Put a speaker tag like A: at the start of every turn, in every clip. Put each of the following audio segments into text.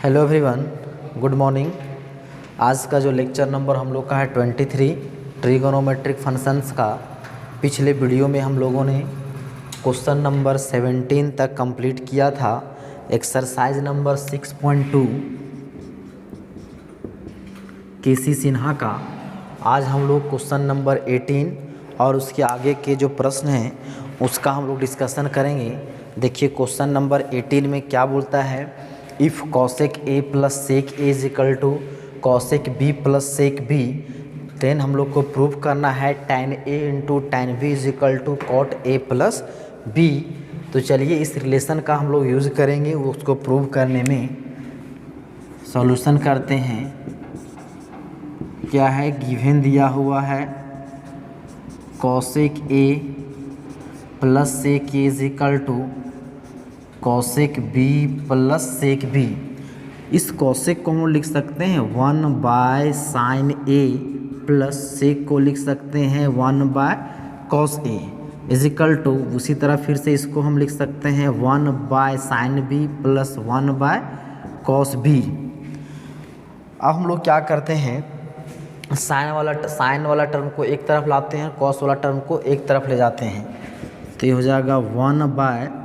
A: Hello everyone, good morning. आज का जो लेक्चर नंबर हम लोग का है 23 ट्रिगोनोमेट्रिक फंक्शंस का। पिछले वीडियो में हम लोगों ने क्वेश्चन नंबर 17 तक कंप्लीट किया था। एक्सरसाइज नंबर 6.2 केसी सिन्हा का। आज हम लोग क्वेश्चन नंबर 18 और उसके आगे के जो प्रश्न हैं उसका हम लोग डिस्कशन करेंगे। देखिए क्वेश्चन नंबर 18 में क्या बोलता है, if cosec A plus sec A is equal to cosec B plus sec B, then हम लोग को प्रूव करना है tan A into tan B is equal to cot A plus B. तो चलिए इस रिलेशन का हम लोग यूज़ करेंगे, उसको प्रूव करने में सॉल्यूशन करते हैं। क्या है, गिवन दिया हुआ है cosec A plus sec A is equal to cosec B plus sec B. इस कॉसेक को हम लिख सकते हैं 1/sin ए प्लस सेक को लिख सकते हैं 1/cos A is equal to, उसी तरह फिर से इसको हम लिख सकते हैं 1/sin B plus 1/cos B. अब हम लोग क्या करते हैं, साइन वाला टर्म को एक तरफ लाते हैं, कॉस वाला टर्म को एक तरफ ले जाते हैं। तो ये हो जाएगा 1/sin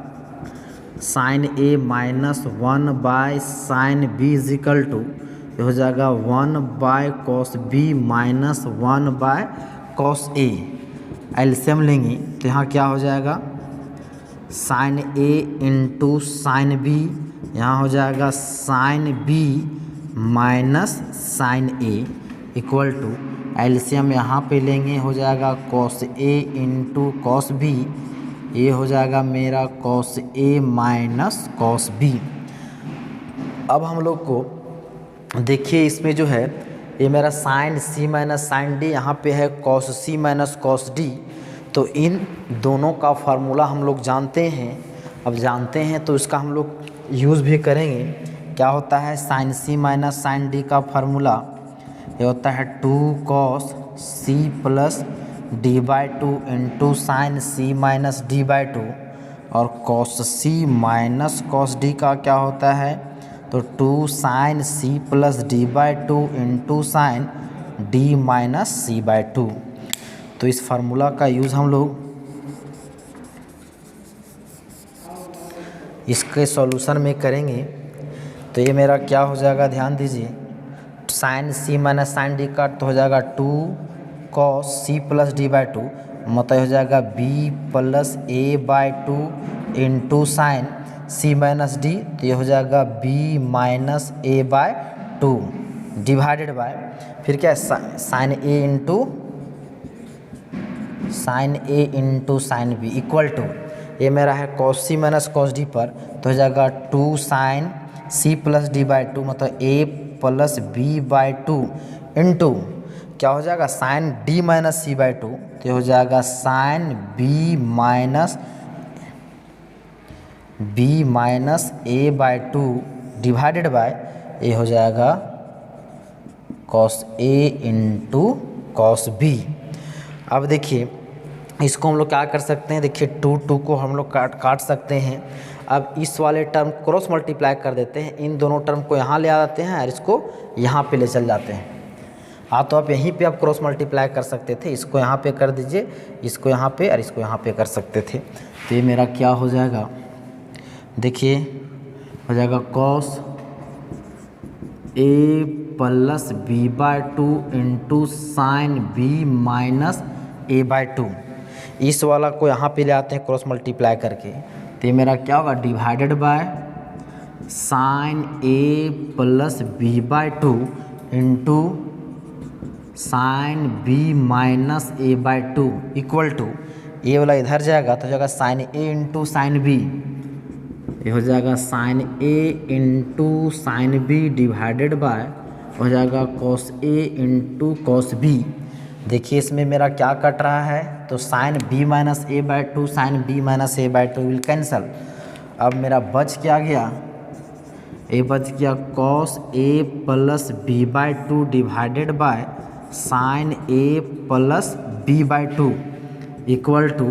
A: A minus 1/sin B is equal to, ये हो जाएगा 1/cos बी माइनस 1/cos ए। एलसीएम लेंगे तो यहाँ क्या हो जाएगा, sin A into sine B, यहाँ हो जाएगा sin B minus sin A equal to, LCM यहाँ पे लेंगे हो जाएगा cos A into cos B, ये हो जाएगा मेरा cos A minus cos B. अब हम लोग को देखिए इसमें जो है ये मेरा sin C minus sine D, यहाँ पे है cos C minus cos D. तो इन दोनों का फार्मूला हम लोग जानते हैं। अब जानते हैं तो इसका हम लोग यूज़ भी करेंगे। क्या होता है, sin C minus sine D का फार्मूला ये होता है 2 cos C plus d/2 into sine C minus d/2, और cos C minus cos D का क्या होता है, तो 2 sin C plus d/2 into sine d minus c/2। तो इस फार्मूला का यूज़ हम लोग इसके सॉल्यूशन में करेंगे। तो ये मेरा क्या हो जाएगा, ध्यान दीजिए, sign C minus sine D का तो हो जाएगा 2 cos सी प्लस d/2, मतलब हो जाएगा b plus a/2 into sine C minus D, तो ये हो जाएगा b minus a/2 divided bye फिर क्या है sine A into sine B equal to, ये मेरा है cos C minus cos D पर, तो हो जाएगा 2 साइन सी प्लस d/2 मतलब a प्लस b/2 इंटू क्या हो जाएगा साइन d माइनस c/2, तो हो जाएगा sine b minus a/2 divided by ये हो जाएगा cos a into cos b। अब देखिए इसको हम लोग क्या कर सकते हैं, देखिए 2 को हम लोग काट सकते हैं। अब इस वाले टर्म क्रॉस मल्टीप्लाई कर देते हैं, इन दोनों टर्म को यहाँ ले आते हैं और इसको यहाँ पे ले चल जाते हैं। हाँ, तो आप यहीं पे आप क्रॉस मल्टीप्लाई कर सकते थे, इसको यहाँ पे कर दीजिए, इसको यहाँ पे और इसको यहाँ पे कर सकते थे। तो ये मेरा क्या हो जाएगा, देखिए हो जाएगा cos A plus b/2 into sine B minus a/2। इस वाला को यहाँ पे ले आते हैं क्रॉस मल्टीप्लाई करके, तो ये मेरा क्या होगा, divided by sine A plus b/2 into sine B minus a/2 equal to, ये वाला इधर जाएगा तो हो जाएगा sine A into sine B, ये हो जाएगा sine A into sine B divided by हो जाएगा cos A into cos B. देखिए इसमें मेरा क्या कट रहा है, तो sine b minus a/2 sine b minus a/2 will cancel. अब मेरा बच क्या गया, ये बच गया cos a plus b/2 divided by sine a plus b/2 equal to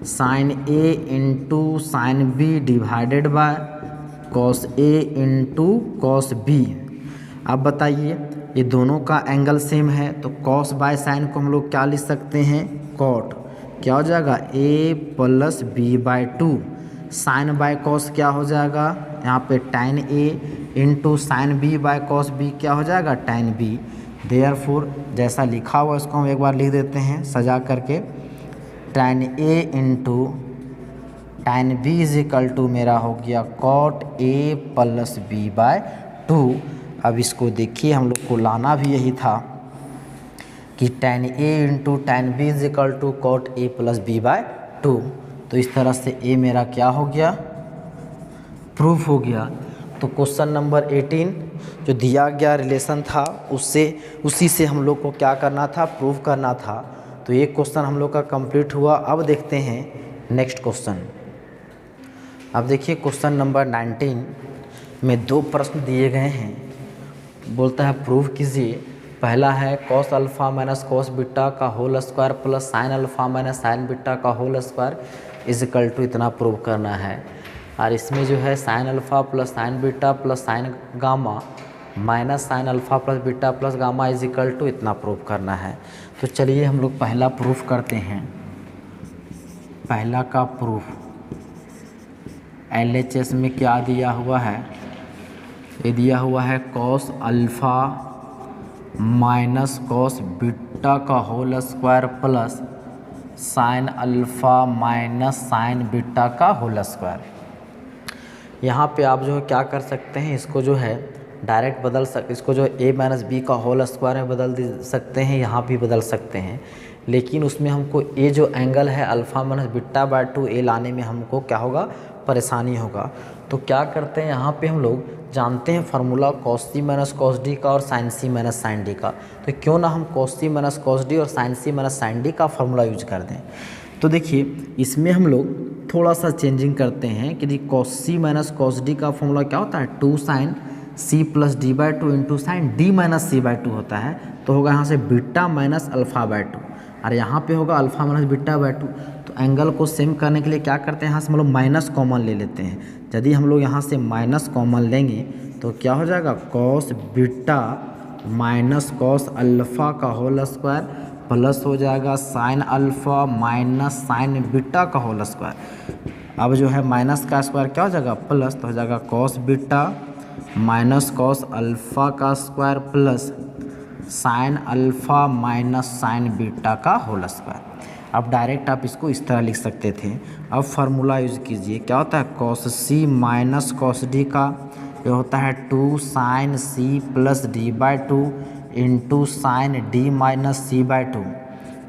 A: sine A into sine B divided by cos A into cos B. अब बताइए ये दोनों का एंगल सेम है तो कॉस बाय साइन को हम लोग क्या लिख सकते हैं, कॉट। क्या हो जाएगा A plus B by two. Sine by cos क्या हो जाएगा, यहाँ पे tan A into sine B by cos B क्या हो जाएगा, tan बी। देयरफॉर जैसा लिखा हुआ इसको हम एक बार लिख देते हैं सजा करके, tan A into tan B is equal to मेरा हो गया cot A plus B by two. अब इसको देखिए हम लोग को लाना भी यही था कि tan A into tan B is equal to cot A plus B by two. तो इस तरह से ए मेरा क्या हो गया, प्रूफ हो गया। तो क्वेश्चन नंबर 18 जो दिया गया रिलेशन था उसी से हम लोग को क्या करना था, प्रूफ करना था। तो ये क्वेश्चन हम लोग का कंप्लीट हुआ। अब देखते हैं नेक्स्ट क्वेश्चन। अब देखिए क्वेश्चन नंबर 19 में दो प्रश्न दिए गए हैं। बोलता है प्रूफ कीजिए। पहला है cos alpha minus cos beta का whole square plus sine alpha minus sine beta का whole square is equal to इतना प्रूव करना है। और इसमें जो है sine alpha plus sine beta plus sine gamma minus sine alpha plus beta plus gamma is equal to इतना prove करना है। तो चलिए हम लोग पहला प्रूफ करते हैं। पहला का प्रूफ LHS में क्या दिया हुआ है, ये दिया हुआ है cos alpha minus cos beta का whole square plus sine alpha minus sine beta का होल स्क्वायर। यहाँ पे आप जो है क्या कर सकते हैं, इसको जो है डायरेक्ट बदल सकते, इसको जो a माइनस बी का होल स्क्वायर में बदल सकते हैं, यहाँ भी बदल सकते हैं। लेकिन उसमें हमको a जो एंगल है alpha minus beta by two a लाने में हमको क्या होगा, परेशानी होगा। तो क्या करते हैं, यहाँ पे हम लोग जानते हैं formula cos C minus cos D का और sign C minus sine D का। तो क्यों ना हम cos C minus cos D और sign C minus sine D का फार्मूला यूज कर दें। तो देखिए इसमें हम लोग थोड़ा सा चेंजिंग करते हैं कि cos C minus cos D का फॉर्मूला क्या होता है, two sine C plus D by two into sine D minus C by two होता है। तो होगा यहाँ से beta minus alpha by two और यहाँ पे होगा alpha minus beta by two. तो एंगल को सेम करने के लिए क्या करते हैं, यहाँ से हम लोग माइनस कॉमन ले लेते हैं। यदि हम लोग यहाँ से माइनस कॉमन लेंगे तो क्या हो जाएगा, cos beta minus cos alpha का होल स्क्वायर प्लस हो जाएगा sign alpha minus sine beta का होल स्क्वायर। अब जो है माइनस का स्क्वायर क्या हो जाएगा, प्लस, तो हो जाएगा cos beta minus cos alpha का square plus sine alpha minus sine beta का होल स्क्वायर। अब डायरेक्ट आप इसको इस तरह लिख सकते थे। अब फार्मूला यूज़ कीजिए, क्या होता है, cos C minus cos D का ये होता है two sine C plus D by two into sine D minus C by two.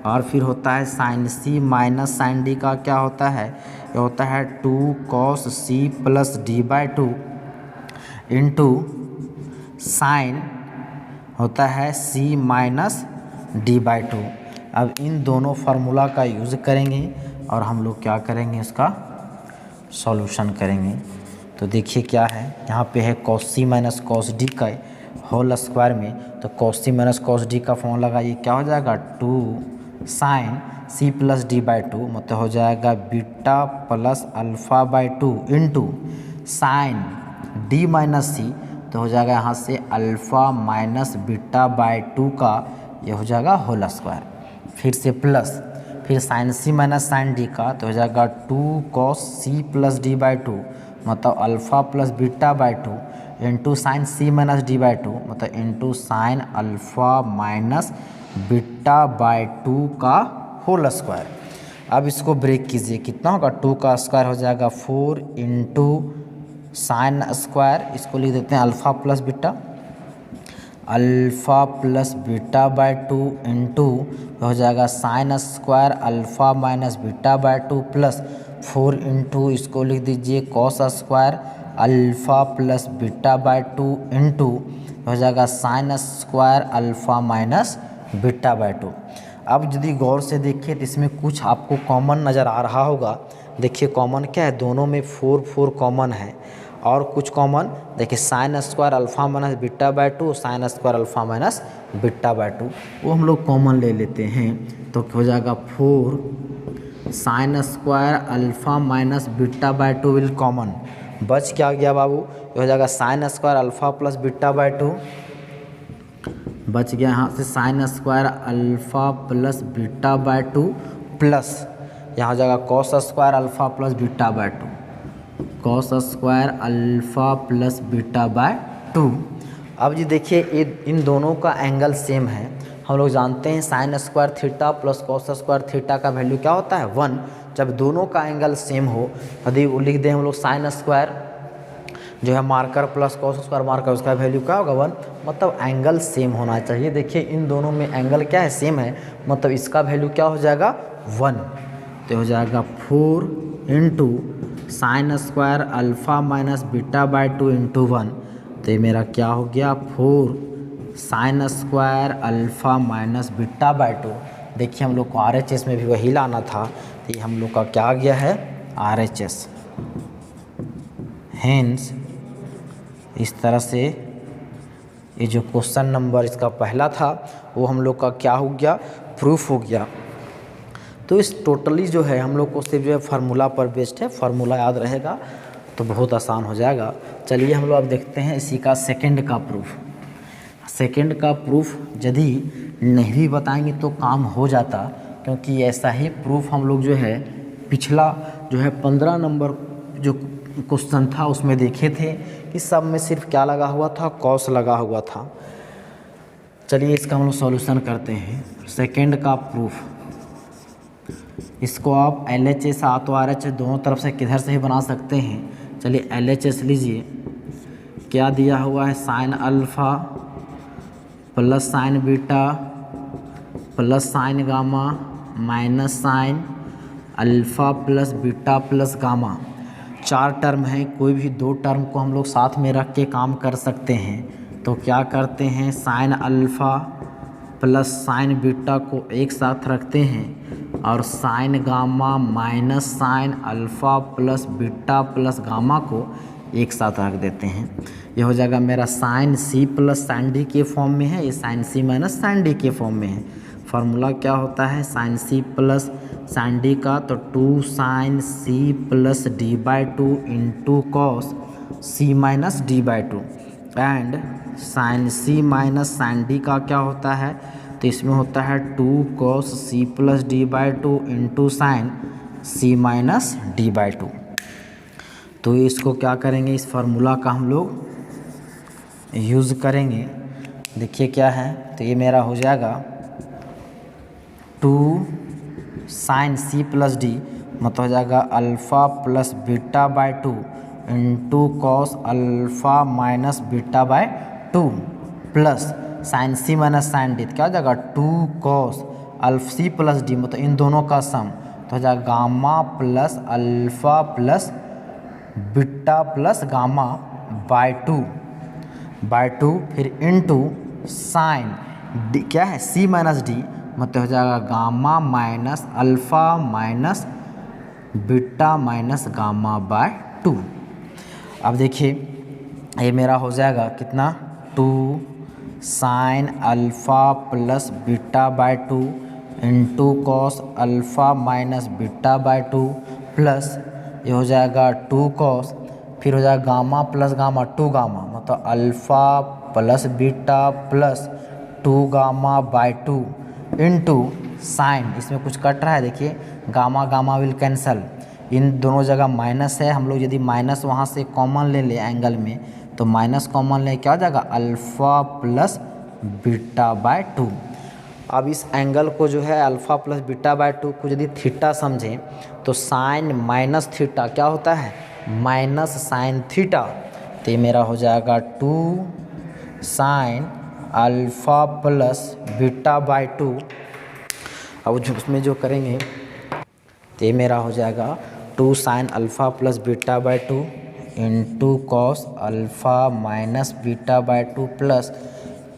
A: और फिर होता है sine C minus sine D का क्या होता है, ये होता है two cos C plus D by two into sine होता है C minus D by two. अब इन दोनों फार्मूला का यूज़ करेंगे और हम लोग क्या करेंगे, इसका सॉल्यूशन करेंगे। तो देखिए क्या है, यहाँ पे है cos C minus cos D का होल स्क्वायर में, तो cos C minus cos D का फॉर्मूला लगाइए, क्या हो जाएगा, two sine C plus D by two मतलब हो जाएगा beta plus alpha by two into sine D minus C, तो हो जाएगा यहाँ से alpha minus beta by two का ये हो जाएगा होल स्क्वायर, फिर से प्लस, फिर sine C minus sine D का तो हो जाएगा two cos C plus D by two मतलब alpha plus beta by two into sine C minus D by two मतलब into sine alpha minus beta by two का whole square. अब इसको break कीजिए, कितना होगा, टू का स्क्वायर हो जाएगा फोर इंटू साइन स्क्वायर, इसको लिख देते हैं alpha plus beta, alpha plus beta by two into हो जाएगा sine square alpha minus beta by two plus four into इसको लिख दीजिए cos square alpha plus beta by two into हो जाएगा sine square alpha minus beta by two. अब यदि गौर से देखिए तो इसमें कुछ आपको कॉमन नज़र आ रहा होगा। देखिए कॉमन क्या है, दोनों में फोर फोर कॉमन है और कुछ कॉमन देखिए sine square alpha minus beta by to sine square alpha minus beta by to वो हम लोग कॉमन ले लेते हैं। तो हो जाएगा four sine square alpha minus beta by two will common बच क्या गया बाबू, ये हो जाएगा sine square alpha plus beta by 2, बच गया यहाँ से sine square alpha plus beta by 2 plus यहाँ हो जाएगा cos square alpha plus beta by 2, cos square alpha plus beta by 2। अब जी देखिए इन दोनों का एंगल सेम है। हम लोग जानते हैं sine square theta plus cos square theta का वैल्यू क्या होता है 1। जब दोनों का एंगल सेम हो, यदि वो लिख दें हम लोग साइन स्क्वायर जो है marker plus cos square marker, उसका वैल्यू क्या होगा 1, मतलब एंगल सेम होना चाहिए। देखिए इन दोनों में एंगल क्या है, सेम है, मतलब इसका वैल्यू क्या हो जाएगा 1। तो हो जाएगा 4 into sine square alpha minus beta by 2 into 1। तो ये मेरा क्या हो गया 4 sine square alpha minus beta by 2। देखिए हम लोग को RHS में भी वही लाना था, तो ये हम लोग का क्या आ गया है RHS। हेंस इस तरह से ये जो क्वेश्चन नंबर इसका पहला था वो हम लोग का क्या हो गया, प्रूफ हो गया। तो इस टोटली जो है हम लोग को सिर्फ जो है फार्मूला पर बेस्ड है, फार्मूला याद रहेगा तो बहुत आसान हो जाएगा। चलिए हम लोग अब देखते हैं इसी का सेकंड का प्रूफ। सेकंड का प्रूफ यदि नहीं भी बताएंगे तो काम हो जाता, क्योंकि ऐसा ही प्रूफ हम लोग जो है पिछला जो है 15 नंबर जो क्वेश्चन था उसमें देखे थे कि सब में सिर्फ क्या लगा हुआ था, कॉस लगा हुआ था। चलिए इसका हम लोग सॉल्यूशन करते हैं। सेकंड का प्रूफ, इसको आप LHS तो RH दोनों तरफ से किधर से ही बना सकते हैं। चलिए LHS लीजिए, क्या दिया हुआ है sine alpha plus sine beta plus sine gamma minus sine alpha plus beta plus gamma. 4 term है, कोई भी 2 टर्म को हम लोग साथ में रख के काम कर सकते हैं। तो क्या करते हैं, sign alpha plus sine beta को एक साथ रखते हैं और sign gamma minus sine alpha plus beta plus gamma को एक साथ रख देते हैं। ये हो जाएगा मेरा sine C plus sine D के फॉर्म में है, ये sine C minus sine D के फॉर्म में है। फार्मूला क्या होता है sine C plus sine D का, तो 2 sine C plus D by 2 into cos C minus D by 2 and sine C minus sine D का क्या होता है, तो इसमें होता है 2 cos C plus D by 2 into sign C minus D by 2। तो इसको क्या करेंगे, इस फार्मूला का हम लोग यूज़ करेंगे। देखिए क्या है, तो ये मेरा हो जाएगा 2 साइन C प्लस D, मतलब हो जाएगा alpha plus beta by 2 into cos alpha minus beta by 2 plus sine C minus sine D, क्या हो जाएगा 2 cos alpha C plus D, मतलब इन दोनों का सम, तो हो जाएगा gamma plus alpha plus beta plus gamma by 2 फिर इंटू साइन D क्या है C माइनस D, मतलब हो जाएगा gamma minus alpha minus beta minus gamma by 2। अब देखिए ये मेरा हो जाएगा कितना 2 sine alpha plus beta by 2 into cos alpha minus beta by 2 plus ये हो जाएगा 2 कॉस, फिर हो जाएगा गामा प्लस गामा 2 गामा, मतलब alpha plus beta plus 2 gamma by 2 into sine, इसमें कुछ कट रहा है देखिए, गामा गामा विल कैंसल, इन दोनों जगह माइनस है, हम लोग यदि माइनस वहाँ से कॉमन ले ले एंगल में, तो माइनस कॉमन ले क्या हो जाएगा अल्फ़ा प्लस बीटा बाय 2। अब इस एंगल को जो है अल्फ़ा प्लस बीटा बाय 2 को यदि थीटा समझें, तो साइन माइनस थीटा क्या होता है माइनस साइन थीटा, तो ये मेरा हो जाएगा 2 sine alpha plus beta by 2। अब उसमें जो करेंगे तो ये मेरा हो जाएगा 2 sine alpha plus beta by 2 into cos alpha minus beta by 2 plus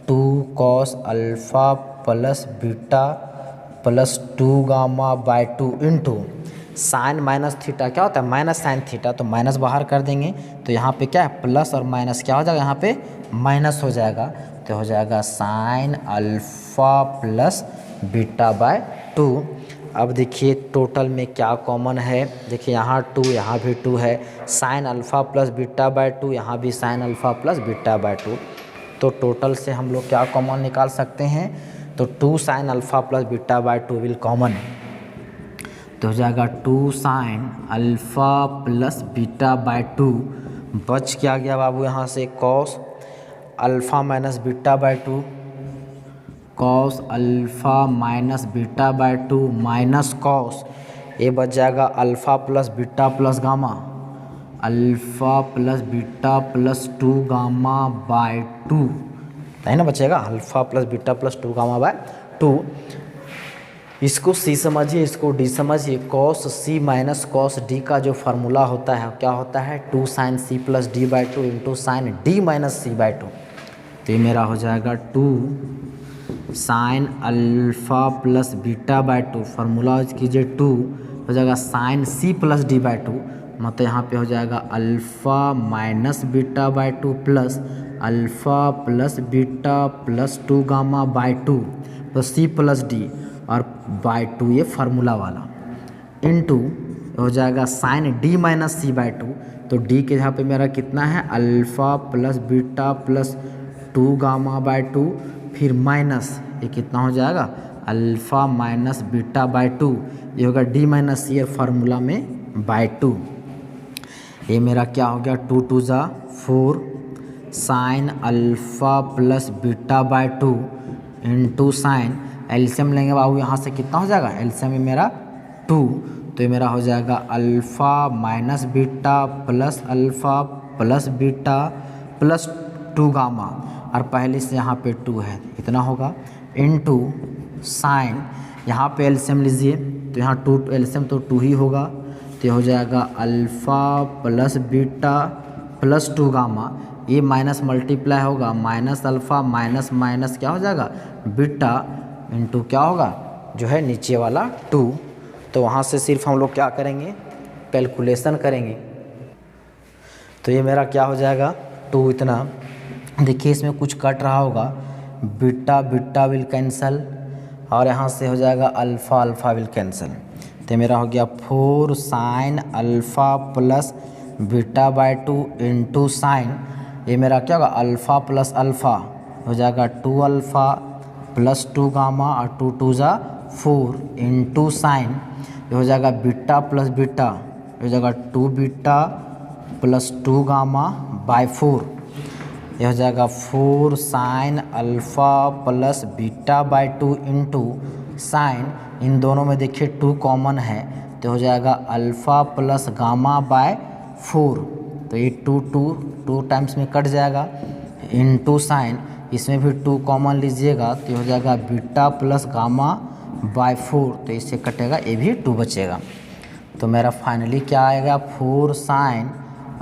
A: 2 cos alpha plus beta plus 2 gamma by 2 into sine minus theta क्या होता है माइनस साइन थीटा, तो माइनस बाहर कर देंगे तो यहाँ पे क्या है प्लस और माइनस क्या हो जाएगा यहाँ पे माइनस हो जाएगा, तो हो जाएगा sign alpha plus beta by 2। अब देखिए टोटल में क्या कॉमन है। देखिए यहाँ 2, यहाँ भी 2 है। Sine alpha plus beta by 2, यहाँ भी sign alpha plus beta by 2। तो टोटल से हम लोग क्या कॉमन निकाल सकते हैं, तो 2 sine alpha plus beta by 2 will common, तो हो जाएगा 2 sine alpha plus beta by 2। बच क्या गया बाबू यहाँ से, cos alpha minus beta by 2, cos alpha minus beta by 2 minus cos, ये बच जाएगा alpha plus beta plus gamma, alpha plus beta plus 2 gamma by 2, है ना, बचेगा alpha plus beta plus 2 gamma by 2। इसको सी समझिए, इसको डी समझिए। Cos C minus cos D का जो फार्मूला होता है क्या होता है, 2 sine C plus D by 2 into sine D minus C by 2। तो ये मेरा हो जाएगा 2 sine alpha plus beta by 2, formula कीजिए 2, हो जाएगा sine C plus D by 2, मतलब यहाँ पे हो जाएगा alpha minus beta by 2 plus alpha plus beta plus 2 gamma by 2, तो सी प्लस डी और बाय 2 ये फार्मूला वाला, इनटू हो जाएगा sine D minus C by 2। तो डी के यहाँ पे मेरा कितना है, alpha plus beta plus 2 gamma by 2, फिर माइनस ये कितना हो जाएगा, अल्फ़ा माइनस बीटा बाय 2, ये होगा डी माइनस सी फार्मूला में बाय 2। ये मेरा क्या हो गया, 2 2 ज़ा 4 sine alpha plus beta by 2 into sign, LCM लेंगे बाबू यहाँ से कितना हो जाएगा, एलसीएम में मेरा 2, तो ये मेरा हो जाएगा alpha minus beta plus alpha plus beta plus 2 gamma, और पहले से यहाँ पे 2 है इतना होगा, इनटू साइन, यहाँ पे एलसीएम लीजिए तो यहाँ 2 एलसीएम तो 2 ही होगा, तो हो जाएगा alpha plus beta plus 2 gamma, ये माइनस मल्टीप्लाई होगा माइनस अल्फ़ा माइनस माइनस क्या हो जाएगा बीटा इंटू क्या होगा जो है नीचे वाला 2। तो वहाँ से सिर्फ हम लोग क्या करेंगे, कैलकुलेशन करेंगे। तो ये मेरा क्या हो जाएगा 2 इतना, देखिए इसमें कुछ कट रहा होगा, बीटा बीटा विल कैंसल, और यहाँ से हो जाएगा अल्फ़ा अल्फ़ा विल कैंसल, तो मेरा हो गया 4 sine alpha plus beta by 2 into sine, ये मेरा क्या होगा अल्फ़ा प्लस अल्फ़ा हो जाएगा 2 अल्फ़ा प्लस 2 गामा और 2 2 ज़ा 4 इंटू साइन, ये हो जाएगा बीटा प्लस बीटा, हो जाएगा 2 बीटा प्लस 2 गामा बाय 4, यह हो जाएगा 4 sine alpha plus beta by 2 into sine, इन दोनों में देखिए 2 कॉमन है, तो हो जाएगा अल्फ़ा प्लस गामा बाय 4, तो ये 2 टाइम्स में कट जाएगा, इंटू साइन, इसमें भी 2 कॉमन लीजिएगा तो हो जाएगा बीटा प्लस गामा बाय 4, तो इससे कटेगा, ये भी 2 बचेगा। तो मेरा फाइनली क्या आएगा, 4 sine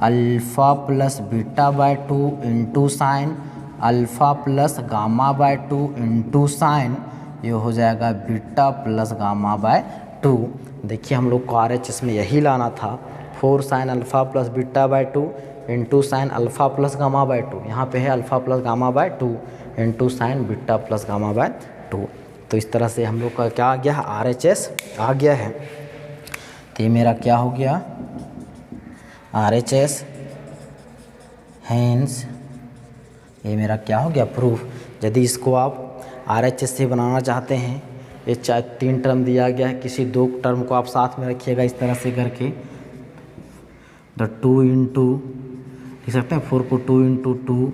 A: alpha plus beta by 2 into sine alpha plus gamma by 2 into sine, ये हो जाएगा बीटा प्लस गामा बाय 2। देखिए हम लोग को RHS में यही लाना था, 4 sine alpha plus beta by 2 into sine alpha plus gamma by 2, यहाँ पे है alpha plus gamma by 2 into sine beta plus gamma by 2। तो इस तरह से हम लोग का क्या आ गया है, RHS आ गया है। तो ये मेरा क्या हो गया, RHS, हैंस ये मेरा क्या हो गया प्रूफ। यदि इसको आप RHS से बनाना चाहते हैं, ये 3 टर्म दिया गया है, किसी 2 टर्म को आप साथ में रखिएगा इस तरह से करके, तो 2 इंटू लिख सकते हैं 4 को 2 into 2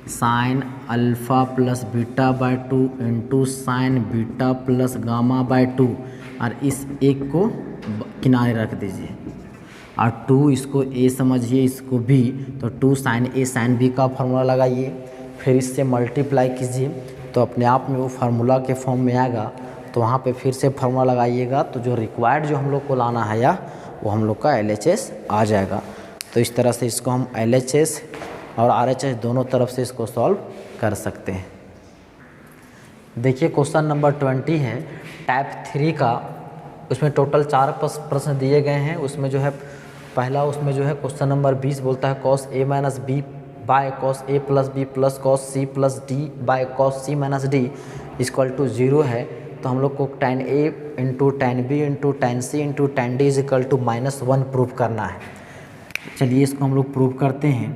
A: sine alpha plus beta by 2 into sine beta plus gamma by 2, और इस एक को किनारे रख दीजिए, और 2 इसको ए समझिए, इसको बी, तो 2 साइन ए साइन बी का फार्मूला लगाइए, फिर इससे मल्टीप्लाई कीजिए, तो अपने आप में वो फार्मूला के फॉर्म में आएगा। तो वहाँ पे फिर से फार्मूला लगाइएगा, तो जो रिक्वायर्ड जो हम लोग को लाना है या वो हम लोग का LHS आ जाएगा। तो इस तरह से इसको हम LHS और RHS दोनों तरफ से इसको सॉल्व कर सकते हैं। देखिए क्वेश्चन नंबर 20 है टाइप 3 का, उसमें टोटल 4 प्रश्न दिए गए हैं। उसमें जो है पहला उसमें जो है क्वेश्चन नंबर 20 बोलता है cos A minus B by cos A plus B plus cos C plus D by cos C minus D equal to 0 है, तो हम लोग को tan A into tan B into tan C into tan D is equal to -1 prove करना है। चलिए इसको हम लोग प्रूव करते हैं।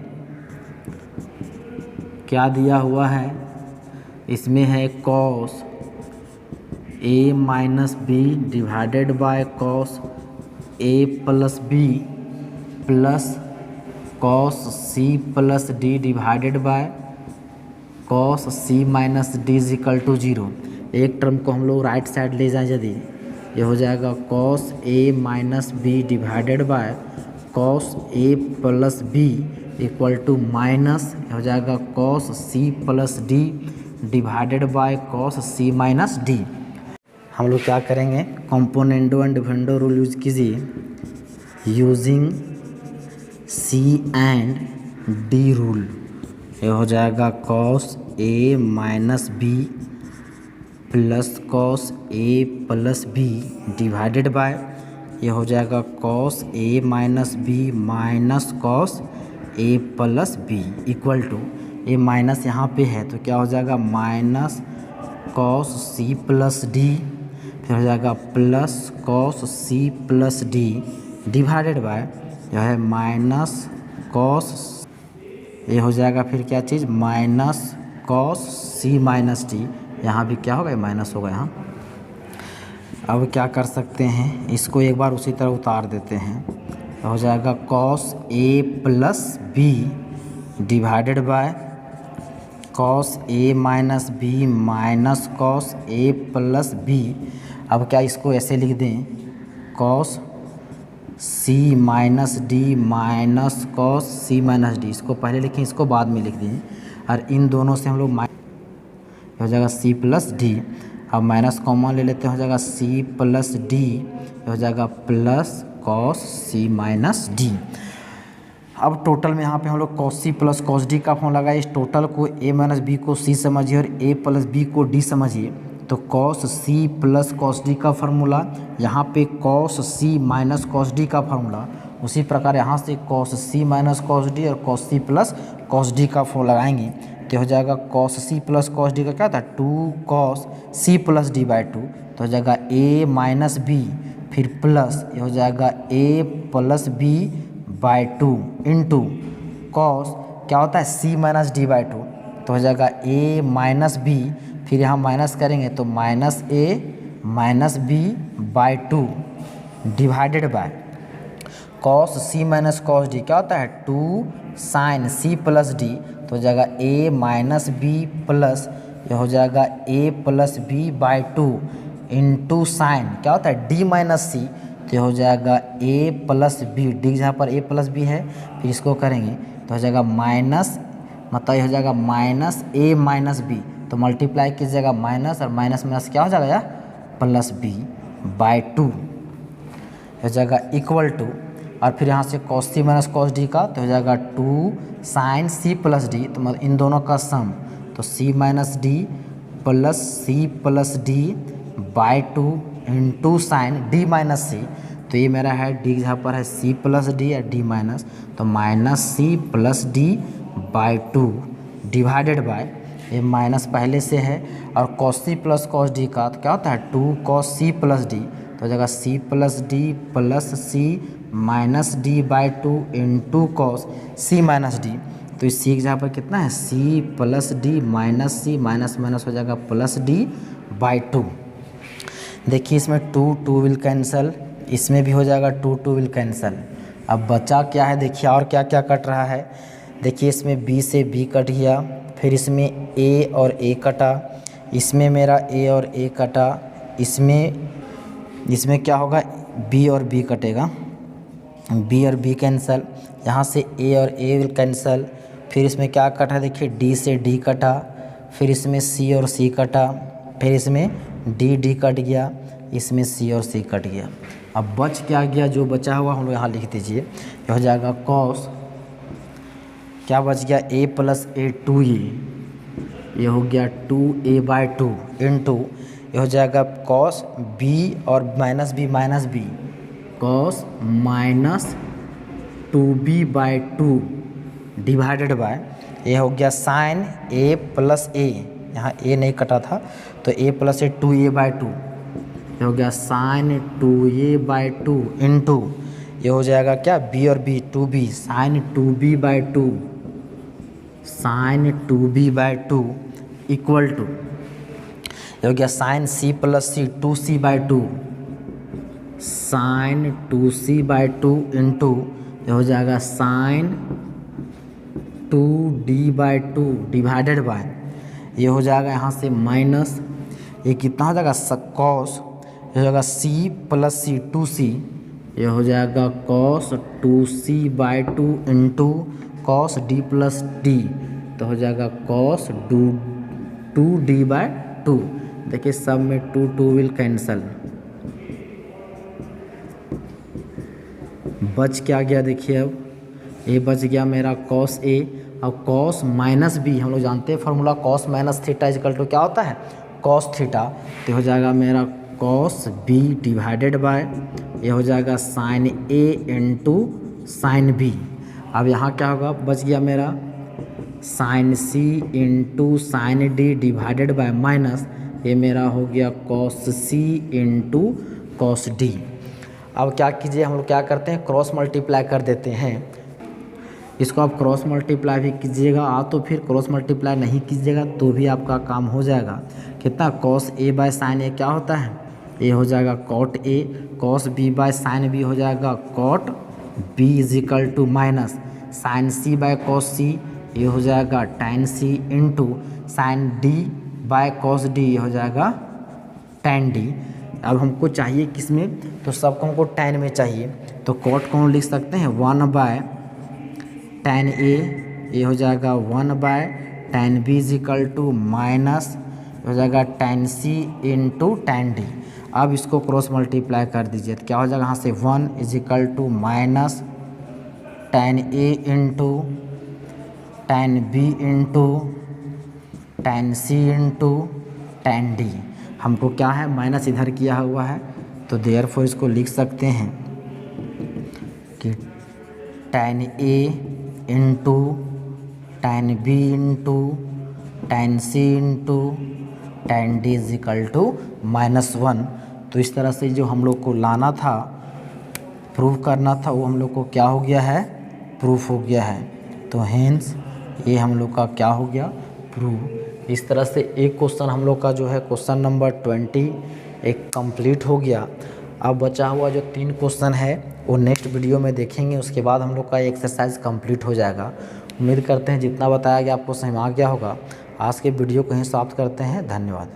A: क्या दिया हुआ है, इसमें है cos A minus B divided by cos A plus B plus cos C plus D divided by cos C minus D is equal to 0। एक टर्म को हम लोग राइट साइड ले जाएं यदि, ये हो जाएगा cos A minus B divided by cos A plus B equal to minus हो जाएगा cos C plus D divided by cos C minus D। हम लोग क्या करेंगे, componendo and dividendo rule use कीजिए। Using C and D rule, ये हो जाएगा cos A minus B plus cos A plus B divided by, ये हो जाएगा cos A minus B minus cos A plus B equal to, ये minus यहाँ पे है तो क्या हो जाएगा minus cos C plus D, फिर हो जाएगा plus cos C plus D divided by यह है माइनस cos, ये हो जाएगा फिर क्या चीज़ minus cos C minus D, यहाँ भी क्या होगा माइनस होगा यहाँ। अब क्या कर सकते हैं, इसको एक बार उसी तरह उतार देते हैं, हो जाएगा cos A plus B divided by cos A minus B minus cos A plus B. अब क्या इसको ऐसे लिख दें, cos C minus D minus cos C minus D, इसको पहले लिखें इसको बाद में लिख दें, और इन दोनों से हम लोग हो जाएगा C प्लस डी। अब माइनस कॉमन ले लेते हैं, हो जाएगा C प्लस डी, हो जाएगा plus cos C minus D. अब टोटल में यहाँ पे हम लोग cos C plus cos D का फॉर्म लगाए। इस टोटल को A माइनस बी को C समझिए और A प्लस बी को D समझिए, तो cos C plus cos D का फार्मूला, यहाँ पे cos C minus cos D का फार्मूला, उसी प्रकार यहाँ से cos C minus cos D और cos C plus cos D का फॉर्म लगाएंगे तो हो जाएगा cos C plus cos D का क्या था 2 cos C plus D by 2, तो हो जाएगा A माइनस बी फिर प्लस ये हो जाएगा A plus B by 2 into cos क्या होता है C माइनस D बाई 2, तो हो जाएगा A माइनस बी, फिर यहाँ माइनस करेंगे तो minus A minus B by 2 divided by cos C minus cos D क्या होता है 2 sin C प्लस D, तो हो जाएगा A माइनस बी प्लस ये हो जाएगा A plus B by 2 into sine क्या होता है D माइनस C, तो ये हो जाएगा A प्लस बी, डी जहाँ पर A प्लस बी है फिर इसको करेंगे तो हो जाएगा माइनस, मतलब ये हो जाएगा माइनस A माइनस बी, तो मल्टीप्लाई कीजिएगा माइनस और माइनस माइनस क्या हो जाएगा यार प्लस बी बाई 2 हो जाएगा इक्वल टू, और फिर यहाँ से cos C minus cos D का तो हो जाएगा 2 साइन C प्लस D, तो मतलब इन दोनों का सम, तो C minus D plus C plus D by 2 into sine D minus C, तो ये मेरा है D जहाँ पर है C प्लस D या D माइनस, तो minus C plus D by 2 divided by ये माइनस पहले से है और cos C plus cos D का तो क्या होता है 2 cos C प्लस D, तो हो जाएगा C plus D plus C minus D by 2 into cos C minus D, तो इस C जहाँ पर कितना है C plus D minus C minus minus हो जाएगा प्लस D बाई 2। देखिए इसमें 2 विल कैंसल, इसमें भी हो जाएगा 2 विल कैंसल। अब बचा क्या है देखिए और क्या क्या कट रहा है, देखिए इसमें B से B कट गया, फिर इसमें A और A कटा, इसमें मेरा A और A कटा, इसमें क्या होगा B और B कटेगा, B और B कैंसल, यहाँ से A और A विल कैंसल, फिर इसमें क्या कटा देखिए D से D कटा, फिर इसमें C और C कटा, फिर इसमें D कट गया, इसमें C और C कट गया। अब बच क्या गया, जो बचा हुआ हम लोग यहाँ लिख दीजिए, ये हो जाएगा cos क्या बच गया A प्लस A 2A, ये हो गया 2A बाई 2 इंटू ये हो जाएगा cos B और minus B cos minus 2B by 2 divided by ये हो गया साइन A प्लस A, यहाँ ए नहीं कटा था, तो ए प्लस ए 2a/2 ये हो गया साइन 2a/2 इंटू ये हो जाएगा क्या b और b 2b sine 2b/2 sine 2b/2 equal to ये हो गया sine c plus c 2c/2 sine 2c/2 into ये हो जाएगा साइन 2d/2 डिवाइडेड बाय ये हो जाएगा यहाँ से माइनस ये कितना हो जाएगा कॉस ये हो जाएगा c प्लस c 2c ये हो जाएगा cos 2c/2 into cos d plus d तो हो जाएगा कॉस 2d/2। देखिए सब में 2 विल कैंसल, बच क्या गया देखिए, अब ये बच गया मेरा कॉस ए। अब कॉस माइनस बी हम लोग जानते हैं formula cos minus theta equal to क्या होता है कॉस थीटा, तो हो जाएगा मेरा कॉस बी डिवाइडेड बाय ये हो जाएगा sine A into sine B. अब यहाँ क्या होगा बच गया मेरा sine C into sine D divided by minus ये मेरा हो गया cos C into cos D. अब क्या कीजिए हम लोग क्या करते हैं क्रॉस मल्टीप्लाई कर देते हैं, इसको आप क्रॉस मल्टीप्लाई भी कीजिएगा तो फिर क्रॉस मल्टीप्लाई नहीं कीजिएगा तो भी आपका काम हो जाएगा। कितना cos A by sine A क्या होता है ए हो जाएगा cot A, cos B by sine B हो जाएगा cot B is equal to minus sine C by cos C ये हो जाएगा tan C into sine D by cos D ये हो जाएगा टैन डी। अब हमको चाहिए किस में, तो सबको हमको टैन में चाहिए, तो कॉट को हम लिख सकते हैं 1 बाय टैन ए ये हो जाएगा 1 by tan B is equal to minus हो जाएगा tan C into tan D. अब इसको क्रॉस मल्टीप्लाई कर दीजिए तो क्या हो जाएगा यहाँ से 1 is equal to minus tan A into tan B into tan C into tan D. हमको क्या है माइनस इधर किया हुआ है तो देयरफॉर इसको लिख सकते हैं कि tan A into tan B into tan C into tan D is equal to -1। तो इस तरह से जो हम लोग को लाना था प्रूव करना था वो हम लोग को क्या हो गया है प्रूफ हो गया है। तो हेंस ये हम लोग का क्या हो गया प्रूव। इस तरह से एक क्वेश्चन हम लोग का जो है क्वेश्चन नंबर 20 एक कंप्लीट हो गया। अब बचा हुआ जो 3 क्वेश्चन है वो नेक्स्ट वीडियो में देखेंगे, उसके बाद हम लोग का एक्सरसाइज कंप्लीट हो जाएगा। उम्मीद करते हैं जितना बताया गया आपको समझ में आ गया होगा। आज के वीडियो को यहीं समाप्त करते हैं, धन्यवाद।